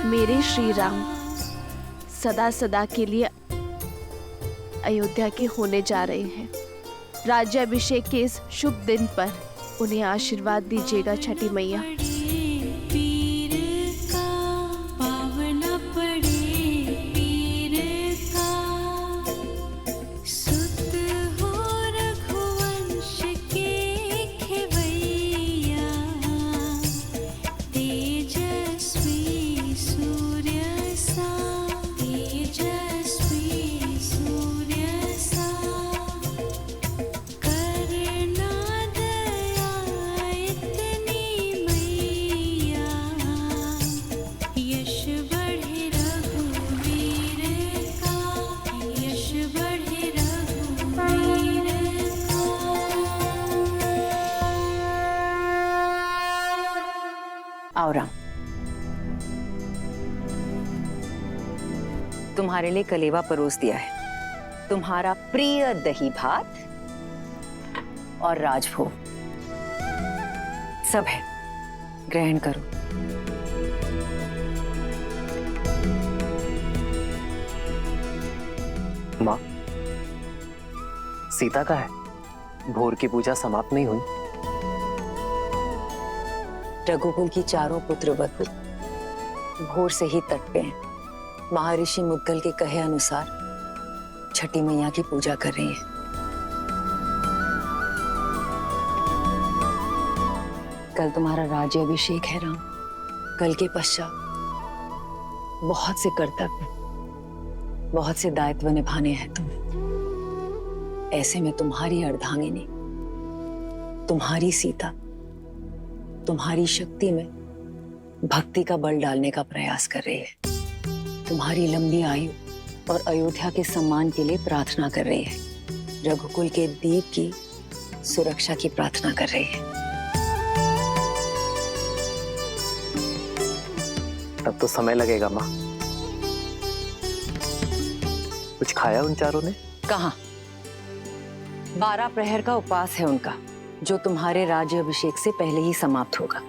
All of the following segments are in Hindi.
मेरे श्री राम सदा सदा के लिए अयोध्या के होने जा रहे हैं। राज्याभिषेक के इस शुभ दिन पर उन्हें आशीर्वाद दीजिएगा छठी मैया। आओ राम, तुम्हारे लिए कलेवा परोस दिया है। तुम्हारा प्रिय दही भात और राजभोग सब है, ग्रहण करो। माँ, सीता का है? भोर की पूजा समाप्त नहीं हुई? रघुकुल की चारों पुत्र वधु भोर से ही तट पे हैं। महर्षि मुद्गल के कहे अनुसार छठी मैया की पूजा कर रही हैं। कल तुम्हारा राज्याभिषेक है राम। कल के पश्चात बहुत से कर्तव्य, बहुत से दायित्व निभाने हैं तुम्हें। ऐसे में तुम्हारी अर्धांगिनी, तुम्हारी सीता, तुम्हारी शक्ति में भक्ति का बल डालने का प्रयास कर रही है। तुम्हारी लंबी आयु और अयोध्या के सम्मान के लिए प्रार्थना कर रही है। रघुकुल के दीप की सुरक्षा की प्रार्थना कर रही है। तब तो समय लगेगा माँ। कुछ खाया उन चारों ने? कहाँ? 12 प्रहर का उपवास है उनका, जो तुम्हारे राज्याभिषेक से पहले ही समाप्त होगा।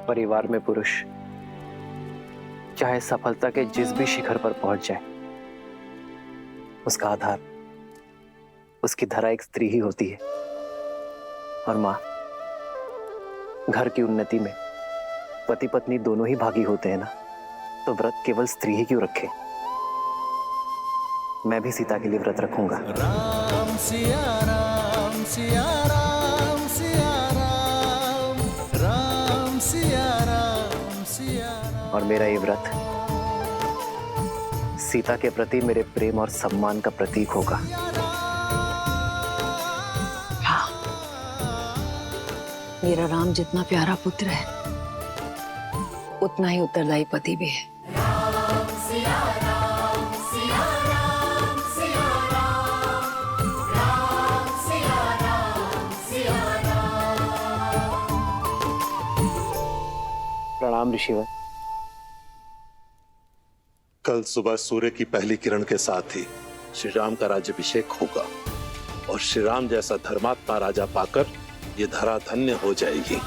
परिवार में पुरुष चाहे सफलता के जिस भी शिखर पर पहुंच जाए, उसका आधार, उसकी धरा एक स्त्री ही होती है। और मां, घर की उन्नति में पति पत्नी दोनों ही भागी होते हैं ना, तो व्रत केवल स्त्री ही क्यों रखे? मैं भी सीता के लिए व्रत रखूंगा। राम सिया राम सिया राम सिया राम, राम सिया राम सिया राम। और मेरा ये व्रत सीता के प्रति मेरे प्रेम और सम्मान का प्रतीक होगा। हाँ, मेरा राम जितना प्यारा पुत्र है, उतना ही उत्तरदायी पति भी है। प्रणाम ऋषिवर। कल सुबह सूर्य की पहली किरण के साथ ही श्री राम का राज्याभिषेक होगा और श्री राम जैसा धर्मात्मा राजा पाकर ये धरा धन्य हो जाएगी।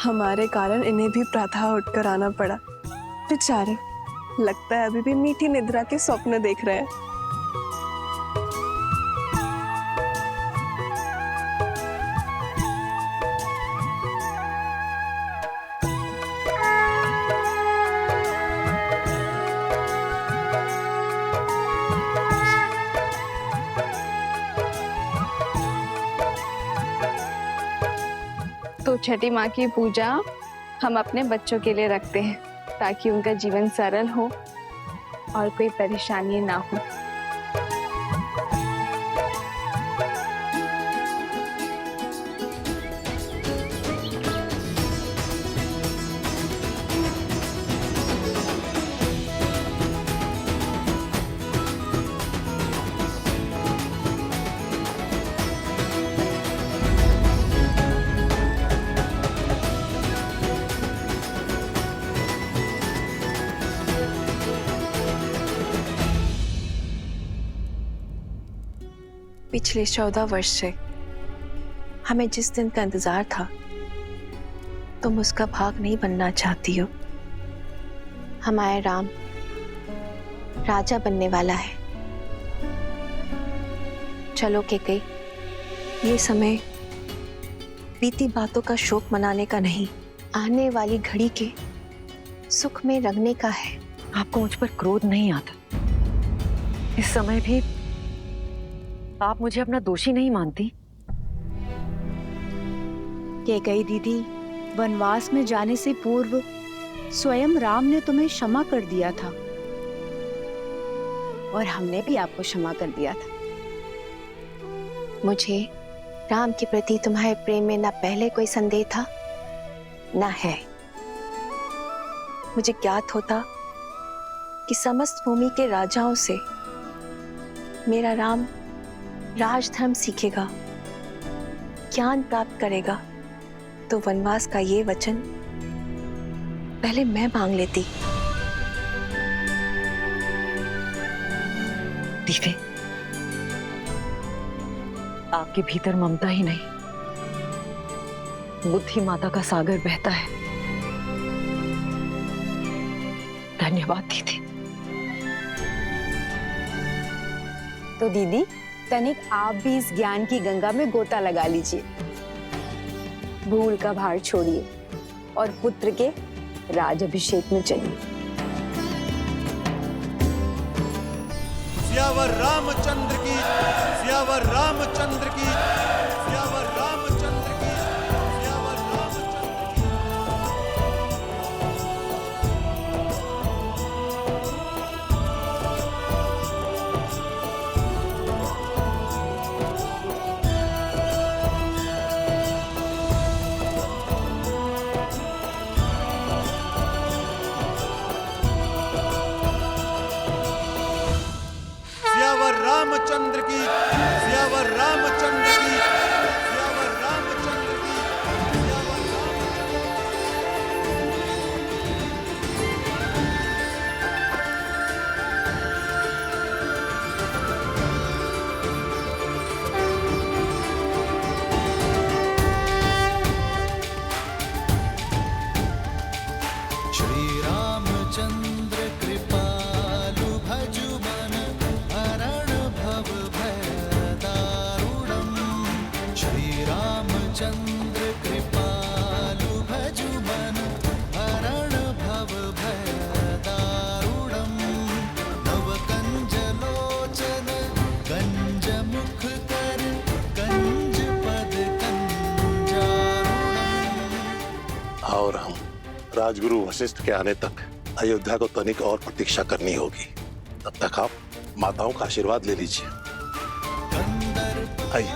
हमारे कारण इन्हें भी प्रातः उठकर आना पड़ा। बेचारे, लगता है अभी भी मीठी निद्रा के स्वप्न देख रहे हैं। तो छठी माँ की पूजा हम अपने बच्चों के लिए रखते हैं ताकि उनका जीवन सरल हो और कोई परेशानी ना हो। पिछले 14 वर्ष से हमें जिस दिन का इंतजार था, तुम उसका भाग नहीं बनना चाहती हो। हमारा राम राजा बनने वाला है। चलो केकई, ये समय बीती बातों का शोक मनाने का नहीं, आने वाली घड़ी के सुख में रंगने का है। आपको मुझ पर क्रोध नहीं आता? इस समय भी आप मुझे अपना दोषी नहीं मानती? केकई दीदी, वनवास में जाने से पूर्व स्वयं राम ने तुम्हें क्षमा कर दिया था और हमने भी आपको क्षमा कर दिया था। मुझे राम के प्रति तुम्हारे प्रेम में ना पहले कोई संदेह था ना है। मुझे ज्ञात होता कि समस्त भूमि के राजाओं से मेरा राम राजधर्म सीखेगा, ज्ञान प्राप्त करेगा, तो वनवास का ये वचन पहले मैं मांग लेती। दीवे, आपके भीतर ममता ही नहीं, बुद्धि माता का सागर बहता है। धन्यवाद दीदी। तो दीदी, तनिक आप भी इस ज्ञान की गंगा में गोता लगा लीजिए। भूल का भार छोड़िए और पुत्र के राजाभिषेक में चलिए। सियावर रामचंद्र की, सियावर रामचंद्र की, सियावर रामचंद्र की, सियावर रामचंद्र की। सियावर रामचंद्र की, सियावर रामचंद्र की, सियावर रामचंद्र की, सियावर श्री रामचंद्र कृपालु भजु मन हरण भव भय दारुणम्। श्री रामचंद्र कृपालु भजु मन हरण भव भय दारुणम्। नव कंज लोचन गंज मुख कर गंज पद कंजारुणम्। और हम राजगुरु वशिष्ठ के आने तक अयोध्या को तनिक और प्रतीक्षा करनी होगी। तब तक आप माताओं का आशीर्वाद ले लीजिए। आइए।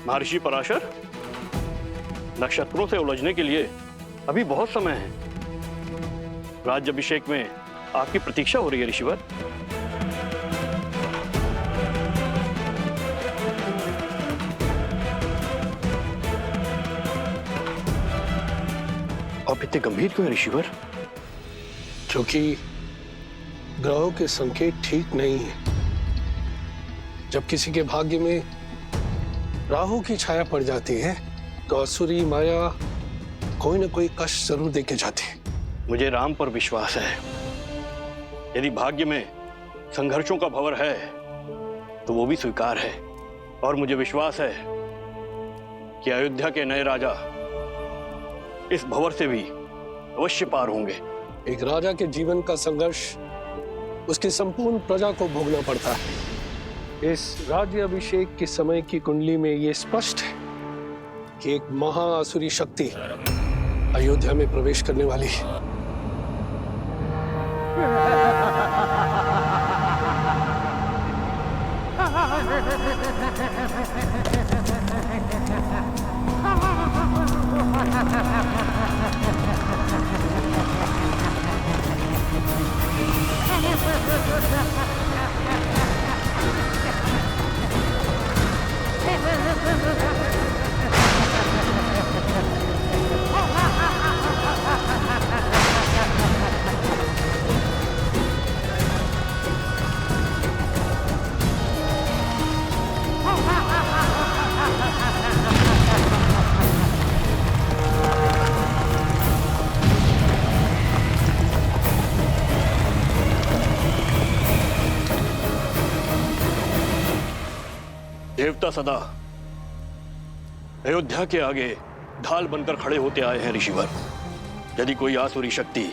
महर्षि पराशर, नक्षत्रों से उलझने के लिए अभी बहुत समय है। राज्याभिषेक में आपकी प्रतीक्षा हो रही है ऋषिवर। आप इतने गंभीर क्यों हैं ऋषिवर? क्योंकि ग्रहों के संकेत ठीक नहीं है। जब किसी के भाग्य में राहु की छाया पड़ जाती है तो असुरी माया कोई ना कोई कष्ट जरूर देके जाती है। मुझे राम पर विश्वास है। यदि भाग्य में संघर्षों का भंवर है तो वो भी स्वीकार है, और मुझे विश्वास है कि अयोध्या के नए राजा इस भंवर से भी अवश्य पार होंगे। एक राजा के जीवन का संघर्ष उसकी संपूर्ण प्रजा को भोगना पड़ता है। इस राज्याभिषेक के समय की कुंडली में यह स्पष्ट है कि एक महाअसुरी शक्ति अयोध्या में प्रवेश करने वाली है। देवता सदा अयोध्या के आगे ढाल बनकर खड़े होते आए हैं ऋषिवर। यदि कोई आसुरी शक्ति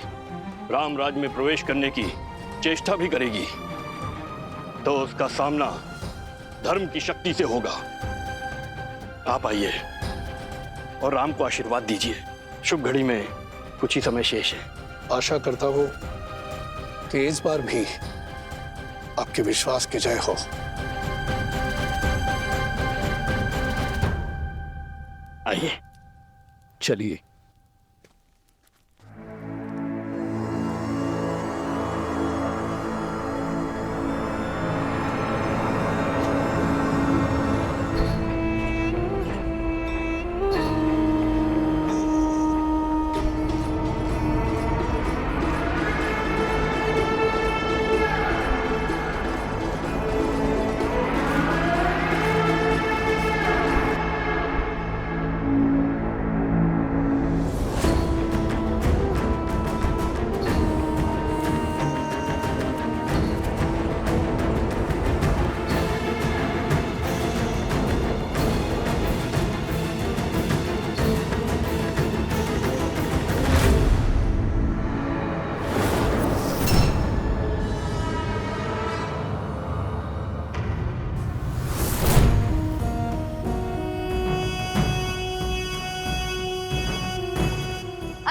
रामराज में प्रवेश करने की चेष्टा भी करेगी तो उसका सामना धर्म की शक्ति से होगा। आप आइए और राम को आशीर्वाद दीजिए। शुभ घड़ी में कुछ ही समय शेष है। आशा करता हूं कि इस बार भी आपके विश्वास की जय हो। आइए, चलिए।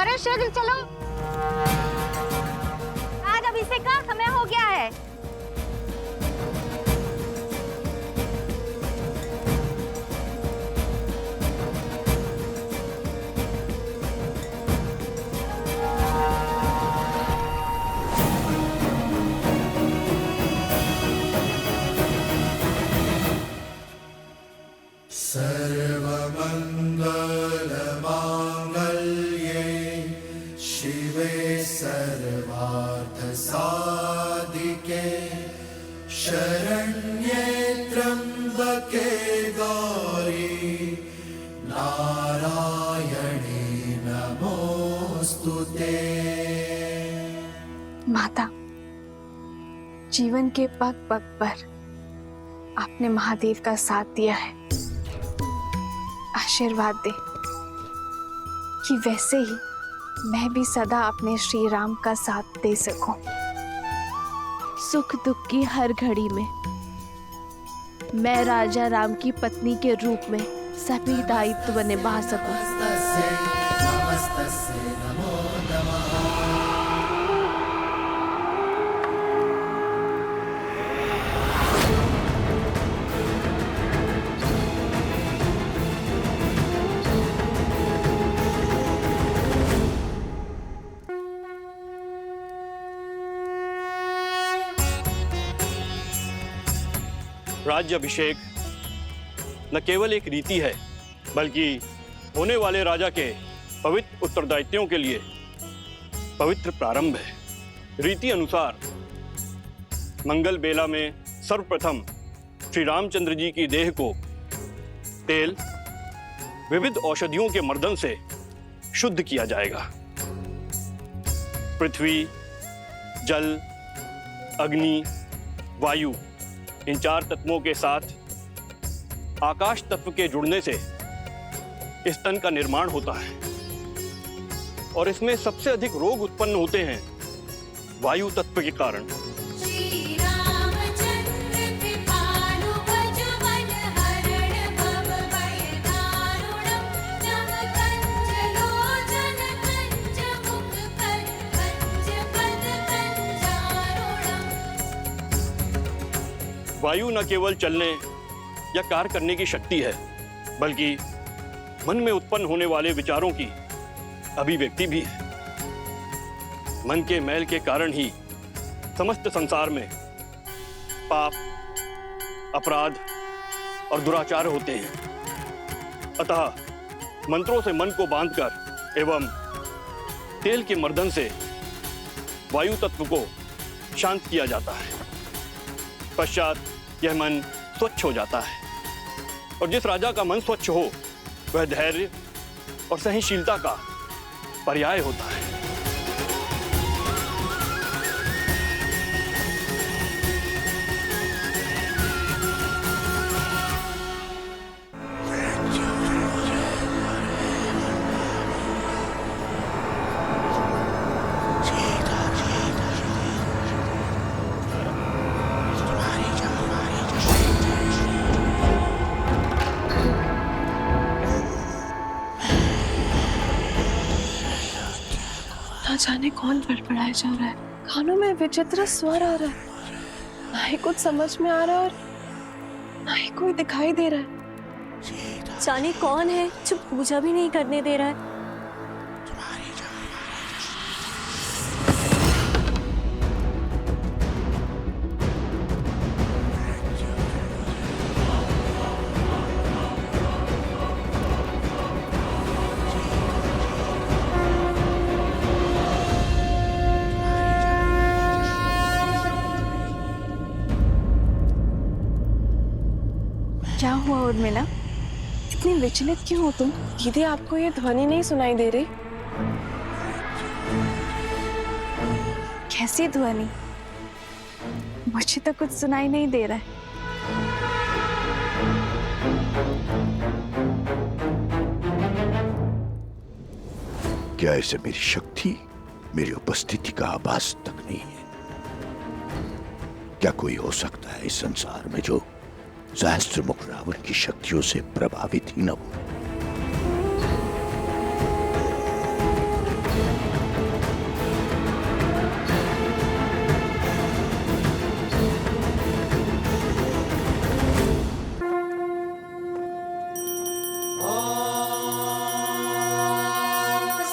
अरे शीघ्र चलो, आज अभिषेक का समय हो गया है। सर्वमंगलमांगल्ये शिवे सर्वार्थसाधिके शरण्ये त्र्यंबके गौरी नारायणी नमोस्तुते। माता, जीवन के पग पग पर आपने महादेव का साथ दिया है। आशीर्वाद दे कि वैसे ही मैं भी सदा अपने श्री राम का साथ दे सकूं। सुख दुख की हर घड़ी में मैं राजा राम की पत्नी के रूप में सभी दायित्व निभा सकूं। राज्य अभिषेक न केवल एक रीति है, बल्कि होने वाले राजा के पवित्र उत्तरदायित्वों के लिए पवित्र प्रारंभ है। रीति अनुसार मंगल बेला में सर्वप्रथम श्री रामचंद्र जी की देह को तेल, विविध औषधियों के मर्दन से शुद्ध किया जाएगा। पृथ्वी, जल, अग्नि, वायु, इन 4 तत्वों के साथ आकाश तत्व के जुड़ने से इस तन का निर्माण होता है और इसमें सबसे अधिक रोग उत्पन्न होते हैं वायु तत्व के कारण। वायु न केवल चलने या कार्य करने की शक्ति है, बल्कि मन में उत्पन्न होने वाले विचारों की अभिव्यक्ति भी है। मन के मैल के कारण ही समस्त संसार में पाप, अपराध और दुराचार होते हैं। अतः मंत्रों से मन को बांधकर एवं तेल के मर्दन से वायु तत्व को शांत किया जाता है। पश्चात यह मन स्वच्छ हो जाता है और जिस राजा का मन स्वच्छ हो वह धैर्य और सहनशीलता का पर्याय होता है। ना जाने कौन बड़बड़ाया जा रहा है, कानों में विचित्र स्वर आ रहा है, ना ही कुछ समझ में आ रहा है और ना ही कोई दिखाई दे रहा है। जाने कौन है जो पूजा भी नहीं करने दे रहा है। क्या हुआ उर्मिला, इतनी विचलित क्यों हो तुम? दीदी, आपको ये ध्वनि नहीं सुनाई दे रही? कैसी ध्वनि? मुझे तो कुछ सुनाई नहीं दे रहा है। क्या ऐसे मेरी शक्ति, मेरी उपस्थिति का आभास तक नहीं है? क्या कोई हो सकता है इस संसार में जो सहस्त्रमुख रावण की शक्तियों से प्रभावित ही न हो?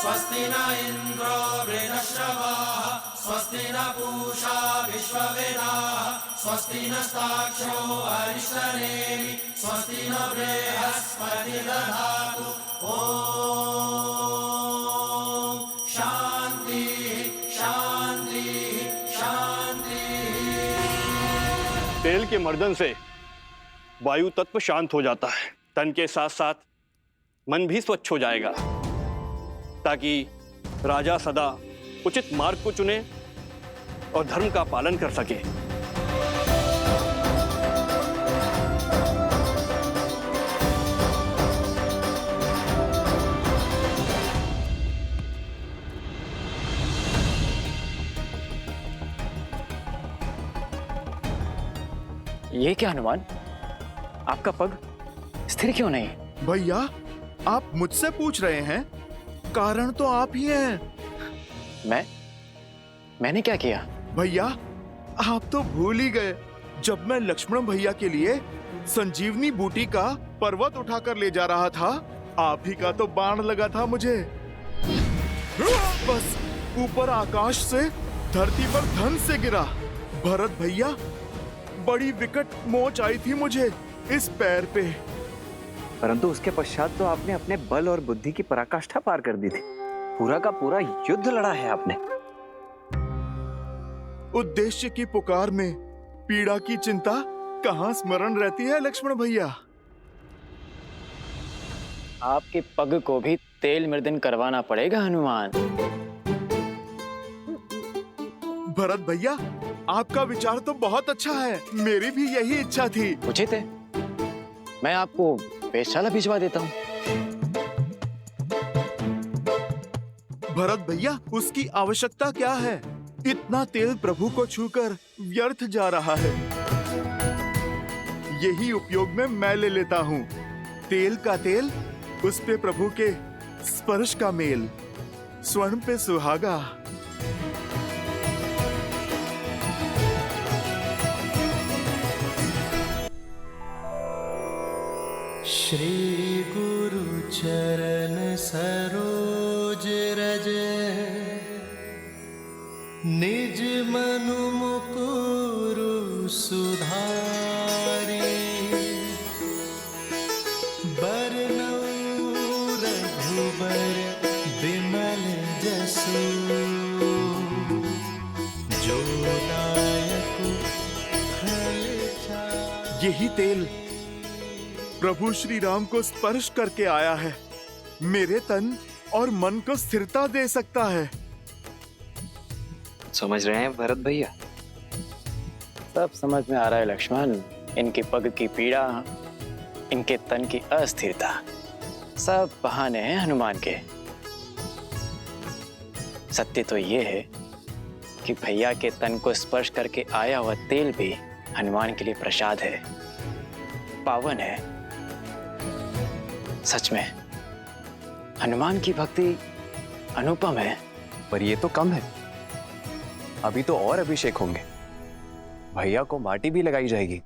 स्वस्ति न इंद्रो वृद्धश्रवाः स्वस्ति न पूषा विश्ववेदाः स्वस्ति नस्ताक्षो अरिष्टनेमि स्वस्ति न बृहस्पति दधातु। ओम शांति शांति शांति। तेल के मर्दन से वायु तत्व शांत हो जाता है। तन के साथ साथ मन भी स्वच्छ हो जाएगा, ताकि राजा सदा उचित मार्ग को चुने और धर्म का पालन कर सके। ये क्या हनुमान, आपका पग स्थिर क्यों नहीं? भैया, आप मुझसे पूछ रहे हैं? कारण तो आप ही हैं। मैंने क्या किया? भैया, आप तो भूल ही गए, जब मैं लक्ष्मण भैया के लिए संजीवनी बूटी का पर्वत उठाकर ले जा रहा था, आप ही का तो बाण लगा था मुझे। बस ऊपर आकाश से धरती पर धन से गिरा। भरत भैया बड़ी विकट मोच आई थी मुझे इस पैर पे। परंतु उसके पश्चात तो आपने अपने बल और बुद्धि की पराकाष्ठा पार कर दी थी। पूरा का पूरा युद्ध लड़ा है आपने। उद्देश्य की पुकार में पीड़ा की चिंता कहाँ स्मरण रहती है लक्ष्मण भैया। आपके पग को भी तेल मर्दन करवाना पड़ेगा हनुमान। भरत भैया, आपका विचार तो बहुत अच्छा है, मेरी भी यही इच्छा थी। उचित है, मैं आपको वेधशाला भिजवा देता हूँ। भरत भैया, उसकी आवश्यकता क्या है? इतना तेल प्रभु को छूकर व्यर्थ जा रहा है। यही उपयोग में मैं ले लेता हूँ। तेल का तेल, उस पे प्रभु के स्पर्श का मेल, स्वर्ण पे सुहागा। श्री गुरु चरण सरोज रज, निज मनु मुकुरु सुधारी। बरनउँ रघुबर बिमल जसु, जो दायक फल चारि। यही तेल प्रभु श्री राम को स्पर्श करके आया है, मेरे तन और मन को स्थिरता दे सकता है। समझ रहे हैं भरत भैया? सब समझ में आ रहा है लक्ष्मण। इनके पग की पीड़ा, इनके तन की अस्थिरता, सब बहाने हैं हनुमान के। सत्य तो ये है कि भैया के तन को स्पर्श करके आया हुआ तेल भी हनुमान के लिए प्रसाद है, पावन है। सच में हनुमान की भक्ति अनुपम है। पर ये तो कम है, अभी तो और अभिषेक होंगे। भैया को माटी भी लगाई जाएगी।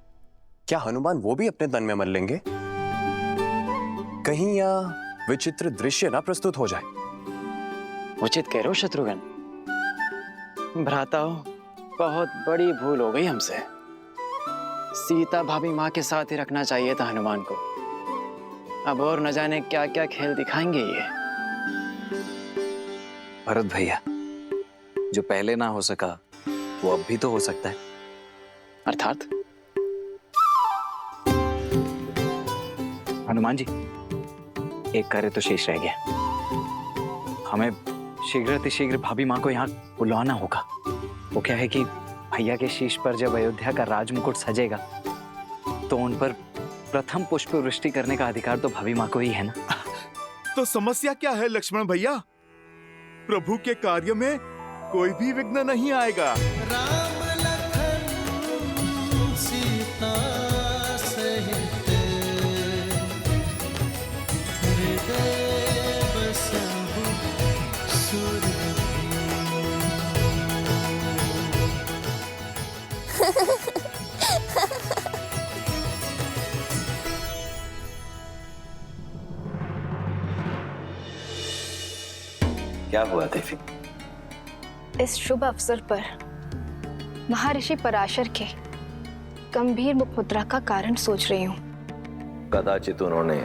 क्या हनुमान वो भी अपने तन में मल लेंगे? कहीं यह विचित्र दृश्य ना प्रस्तुत हो जाए। उचित कह रहे हो शत्रुघ्न। भ्राता हो, बहुत बड़ी भूल हो गई हमसे। सीता भाभी माँ के साथ ही रखना चाहिए था हनुमान को। अब और न जाने क्या क्या खेल दिखाएंगे ये। भरत भैया, जो पहले ना हो सका वो अब भी तो हो सकता है। अर्थात? हनुमान जी, एक कार्य तो शेष रह गया। हमें शीघ्र भाभी माँ को यहाँ बुलाना होगा। वो क्या है कि भैया के शीश पर जब अयोध्या का राजमुकुट सजेगा तो उन पर प्रथम पुष्प वृष्टि करने का अधिकार तो भाभी माँ को ही है ना। तो समस्या क्या है लक्ष्मण भैया? प्रभु के कार्य में कोई भी विघ्न नहीं आएगा। राम लखन सीता सहित, हृदय बसहु सुरभि। क्या हुआ देवी? इस शुभ अवसर पर महर्षि पराशर के गंभीर मुखमुद्रा का कारण सोच रही हूँ। कदाचित उन्होंने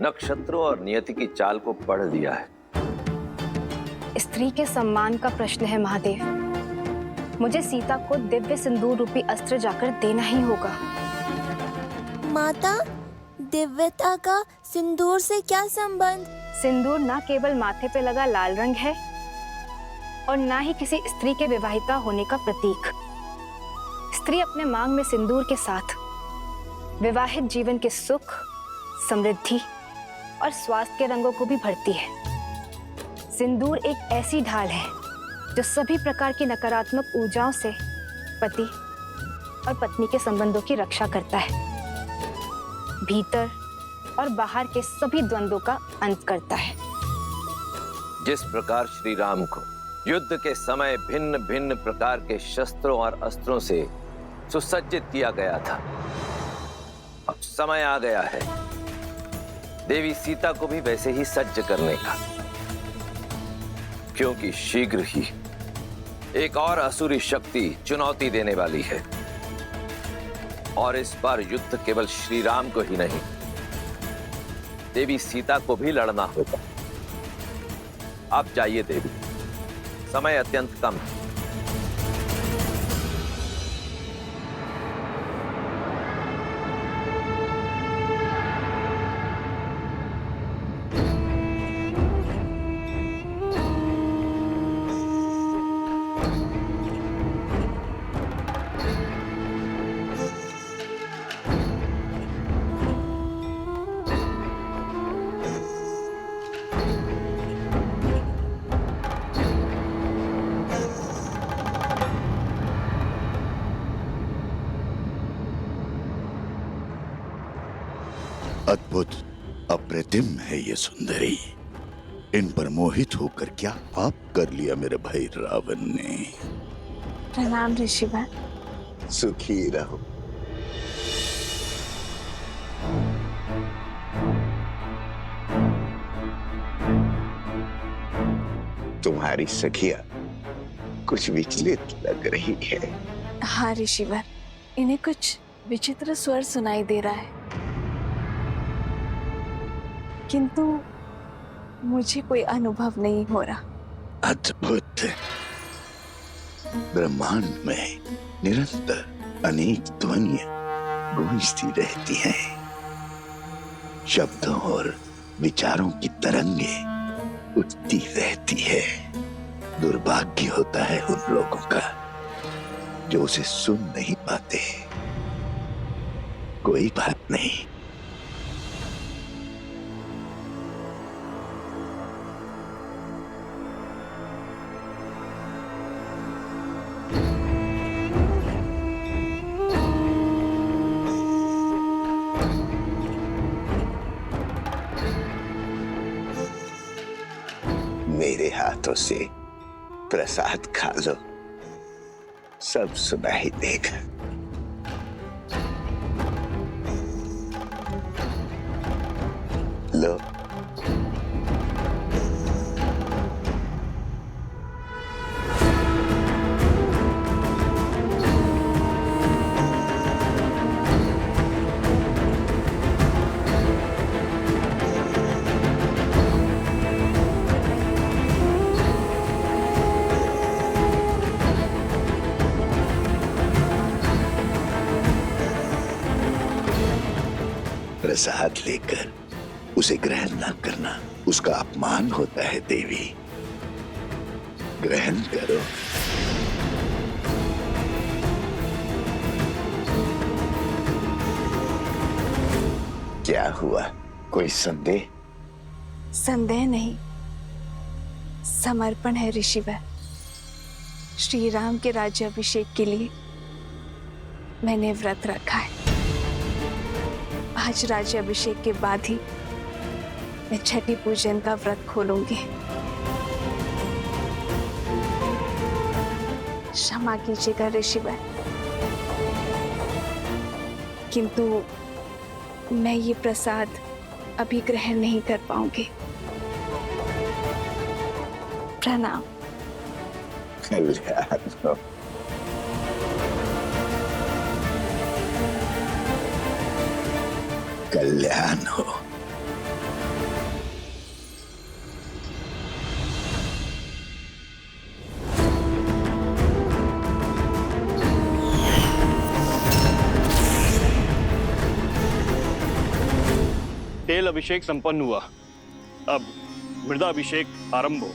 नक्षत्रों और नियति की चाल को पढ़ लिया है। स्त्री के सम्मान का प्रश्न है महादेव। मुझे सीता को दिव्य सिंदूर रूपी अस्त्र जाकर देना ही होगा। माता, दिव्यता का सिंदूर से क्या संबंध? सिंदूर न केवल माथे पे लगा लाल रंग है और न ही किसी स्त्री के विवाहिता होने का प्रतीक। स्त्री अपने मांग में सिंदूर के साथ विवाहित जीवन के सुख, समृद्धि और स्वास्थ्य के रंगों को भी भरती है। सिंदूर एक ऐसी ढाल है जो सभी प्रकार की नकारात्मक ऊर्जाओं से पति और पत्नी के संबंधों की रक्षा करता है, भीतर और बाहर के सभी द्वंद्वों का अंत करता है। जिस प्रकार श्री राम को युद्ध के समय भिन्न भिन्न प्रकार के शस्त्रों और अस्त्रों से सुसज्जित किया गया था, अब समय आ गया है देवी सीता को भी वैसे ही सज्ज करने का, क्योंकि शीघ्र ही एक और असुरी शक्ति चुनौती देने वाली है। और इस बार युद्ध केवल श्री राम को ही नहीं, देवी सीता को भी लड़ना होगा। आप जाइए देवी, समय अत्यंत कम है। अद्भुत, अप्रतिम है ये सुंदरी। इन पर मोहित होकर क्या पाप कर लिया मेरे भाई रावण ने। प्रणाम ऋषिवर। सुखी रहो। तुम्हारी सखिया कुछ विचलित लग रही है। हाँ ऋषिवर, इन्हें कुछ विचित्र स्वर सुनाई दे रहा है, किंतु मुझे कोई अनुभव नहीं हो रहा। अद्भुत। ब्रह्मांड में निरंतर अनेक ध्वनियां गूंजती रहती हैं। शब्दों और विचारों की तरंगे उठती रहती है। दुर्भाग्य होता है उन लोगों का जो उसे सुन नहीं पाते। कोई बात नहीं, मेरे हाथों से प्रसाद खा लो, सब सुनाई देगा। लो। प्रसाद लेकर उसे ग्रहण न करना उसका अपमान होता है देवी। ग्रहण करो। क्या हुआ, कोई संदेह? संदेह नहीं, समर्पण है ऋषिवर। श्री राम के राज्याभिषेक के लिए मैंने व्रत रखा है। आज राज्याभिषेक के बाद ही मैं छठी पूजन का व्रत खोलूंगी। क्षमा कीजिएगा ऋषिवर, किंतु मैं ये प्रसाद अभी ग्रहण नहीं कर पाऊंगी। प्रणाम। कल्याण हो। कल्याण हो। तेल अभिषेक संपन्न हुआ, अब मृदाभिषेक आरंभ हो।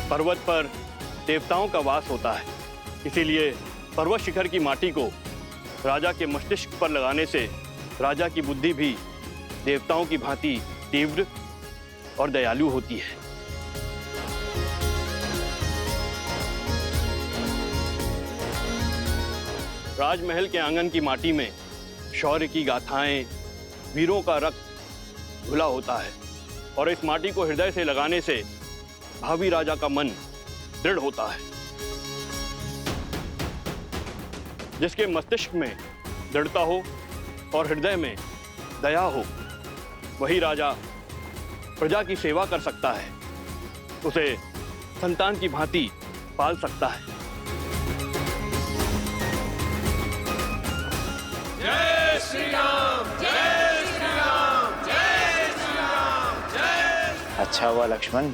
पर्वत पर देवताओं का वास होता है, इसीलिए पर्वत शिखर की माटी को राजा के मस्तिष्क पर लगाने से राजा की बुद्धि भी देवताओं की भांति तीव्र और दयालु होती है। राजमहल के आंगन की माटी में शौर्य की गाथाएं, वीरों का रक्त घुला होता है और इस माटी को हृदय से लगाने से भावी राजा का मन दृढ़ होता है। जिसके मस्तिष्क में दृढ़ता हो और हृदय में दया हो, वही राजा प्रजा की सेवा कर सकता है, उसे संतान की भांति पाल सकता है। जय श्री राम, जय श्री राम, जय श्री राम, जय। अच्छा हुआ लक्ष्मण,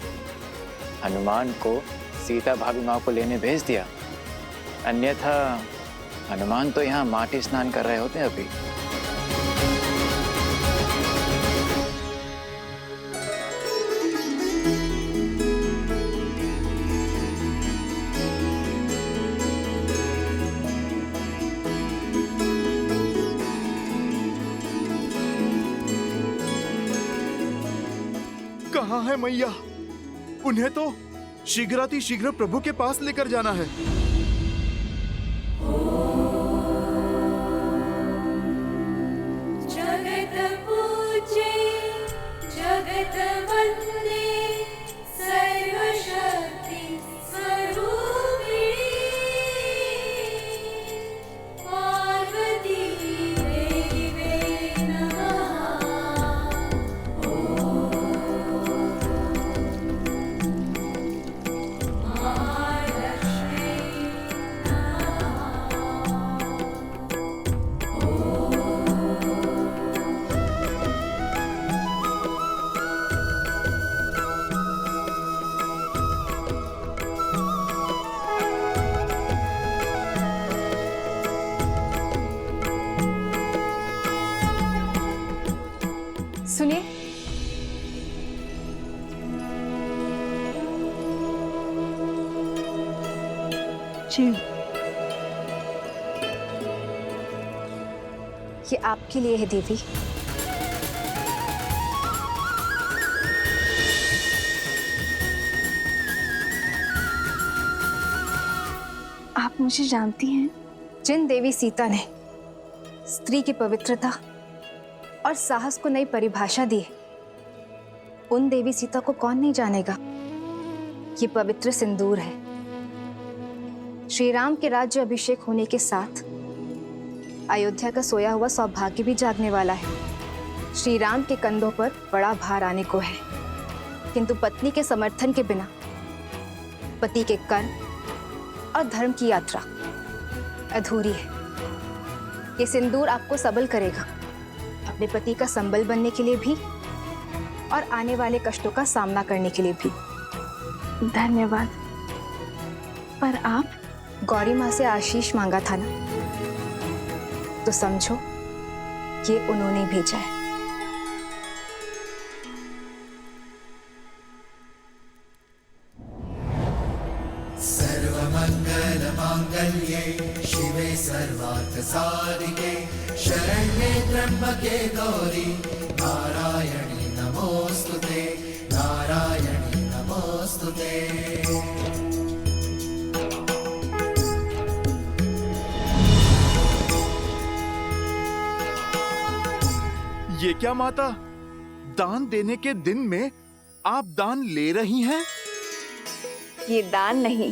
हनुमान को सीता भाभी माँ को लेने भेज दिया, अन्यथा हनुमान तो यहाँ माटी स्नान कर रहे होते अभी। कहाँ है मैया? उन्हें तो शीघ्रातिशीघ्र प्रभु के पास लेकर जाना है। जगत पूजे जगत वंदे सर्वशक्ति स्वरूपिणी पार्वती देवे सुनिए, जी ये आपके लिए है देवी। आप मुझे जानती हैं? जिन देवी सीता ने स्त्री की पवित्रता और साहस को नई परिभाषा दी है, उन देवी सीता को कौन नहीं जानेगा। ये पवित्र सिंदूर है। श्री राम के राज्य अभिषेक होने के साथ अयोध्या का सोया हुआ सौभाग्य भी जागने वाला है। श्री राम के कंधों पर बड़ा भार आने को है, किंतु पत्नी के समर्थन के बिना पति के कर्म और धर्म की यात्रा अधूरी है। ये सिंदूर आपको सबल करेगा, अपने पति का संबल बनने के लिए भी और आने वाले कष्टों का सामना करने के लिए भी। धन्यवाद। पर आप? गौरी माँ से आशीष मांगा था ना, तो समझो ये उन्होंने भेजा है। सर्वमंगल मांगल्ये शिवे सर्वार्थ साधिके शरण्ये त्र्यंबके गौरी नारायणी नमोस्तुते, नारायणी नमोस्तुते। ये क्या माता, दान देने के दिन में आप दान ले रही हैं? ये दान नहीं,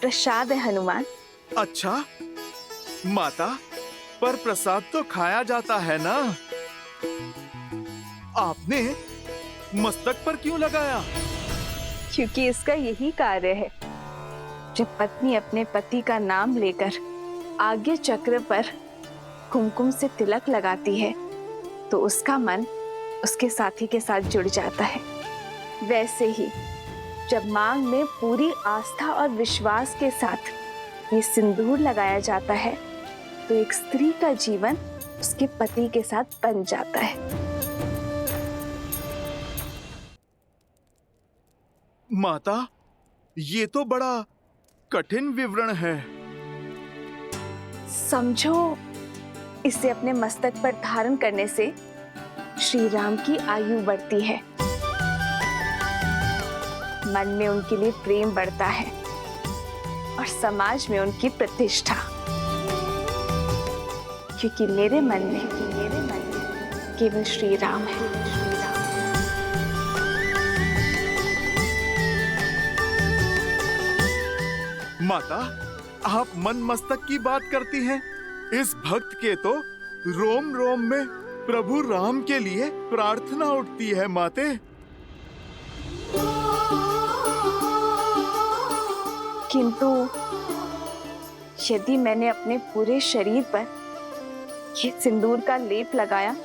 प्रसाद है हनुमान। अच्छा माता, पर प्रसाद तो खाया जाता है ना। आपने मस्तक पर क्यों लगाया? क्योंकि इसका यही कार्य है। जब पत्नी अपने पति का नाम लेकर आगे चक्र पर कुमकुम से तिलक लगाती है, तो उसका मन उसके साथी के साथ जुड़ जाता है। वैसे ही जब मांग में पूरी आस्था और विश्वास के साथ ये सिंदूर लगाया जाता है, तो एक स्त्री का जीवन उसके पति के साथ बन जाता है। माता, ये तो बड़ा कठिन विवरण है। समझो, इसे अपने मस्तक पर धारण करने से श्री राम की आयु बढ़ती है, मन में उनके लिए प्रेम बढ़ता है और समाज में उनकी प्रतिष्ठा। क्योंकि मेरे मन में केवल श्री राम है। माता, आप मन मस्तक की बात करती हैं। इस भक्त के तो रोम रोम में प्रभु राम के लिए प्रार्थना उठती है माते। किंतु यदि मैंने अपने पूरे शरीर पर ये सिंदूर का लेप लगाया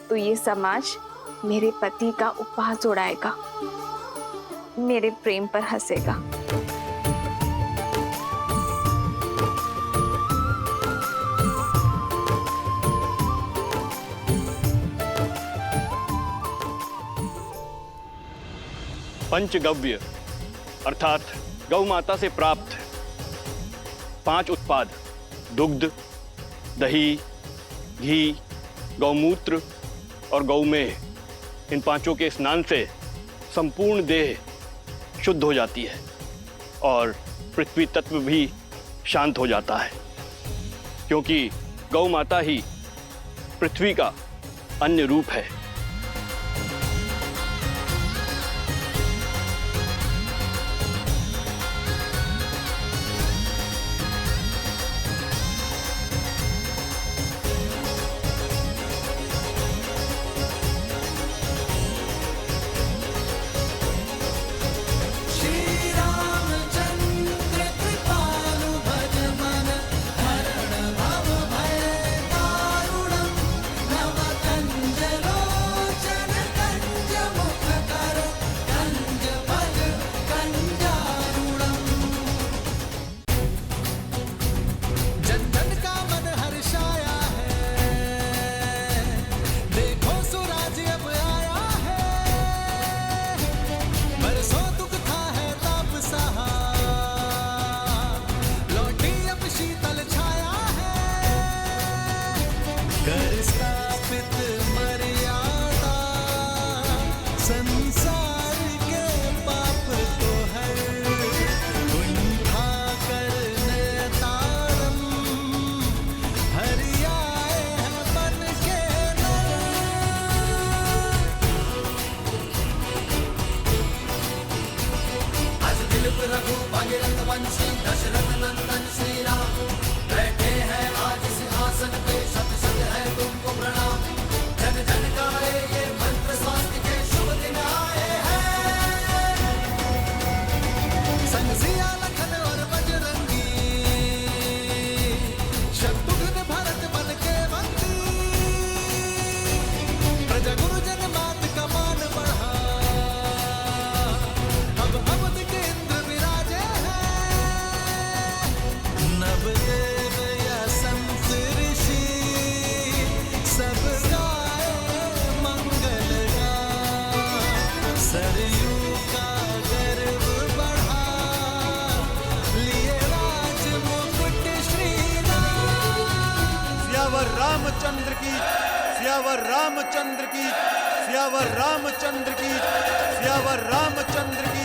तो ये समाज मेरे पति का उपहास उड़ाएगा, मेरे प्रेम पर हंसेगा। पंचगव्य अर्थात गौ माता से प्राप्त 5 उत्पाद दुग्ध, दही, घी, गौमूत्र और गौमेह, इन पांचों के स्नान से संपूर्ण देह शुद्ध हो जाती है और पृथ्वी तत्व भी शांत हो जाता है, क्योंकि गौ माता ही पृथ्वी का अन्य रूप है। रामचंद्र की, सियावर रामचंद्र की, सियावर रामचंद्र की, सियावर रामचंद्र की।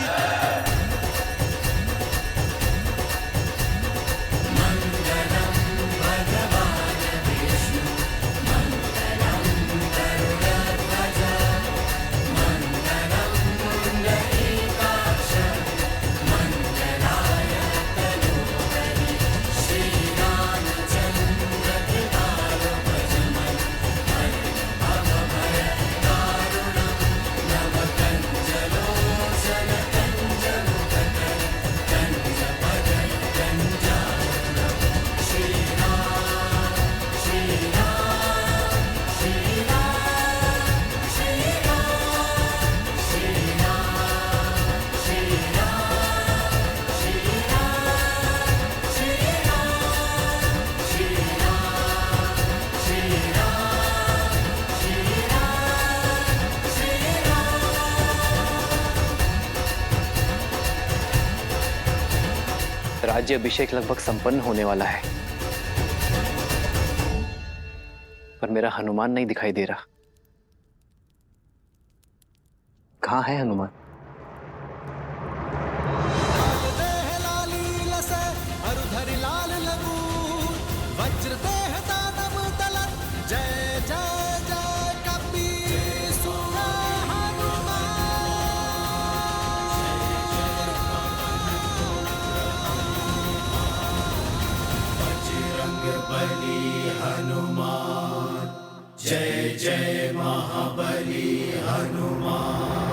राज्य अभिषेक लगभग संपन्न होने वाला है, पर मेरा हनुमान नहीं दिखाई दे रहा। कहाँ है हनुमान? बली हनुमान, जय जय महाबली हनुमान।